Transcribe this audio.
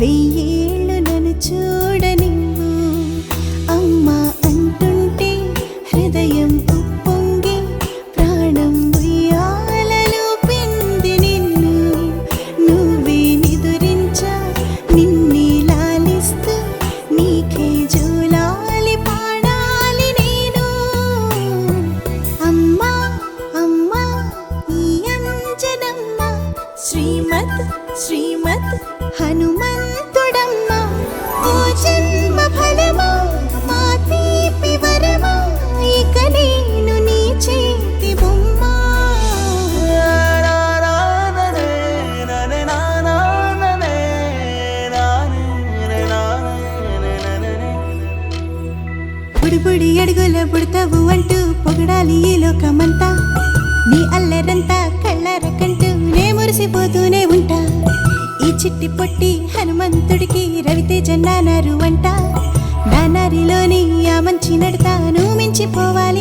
వెయ్యేళ్ళు నన్ను చూడనివ్వు. అమ్మ అంటుంటే హృదయం ఉప్పొంగి ప్రాణం ఉయ్యాలలో పిండి నిన్ను. నువ్వే నిదురించా నిన్నే లాలిస్తూ నీకే జోలాలి పాడాలి నేను. అమ్మా అమ్మా ఈ అంజనమ్మ శ్రీమత్ శ్రీమత్ హనుమంతుడమ్మ. ఓ జన్మ ఫలమా మా తీపి వరమా ఇక నేను నీ చేతి బొమ్మ. బుడి బుడి అడుగుల బుడతావు అంటూ పొగడాలి ఈ లోకమంతా. నీ అల్లరంతా కళ్ళరకంటూ నే మురిసిపోతూనే ఉంటా. ఈ చిట్టి పొట్టి హనుమంతుడికి రవితేజ నానారు అంట. నానారిలోని ఆ మంచి నడతాను మించిపోవాలి.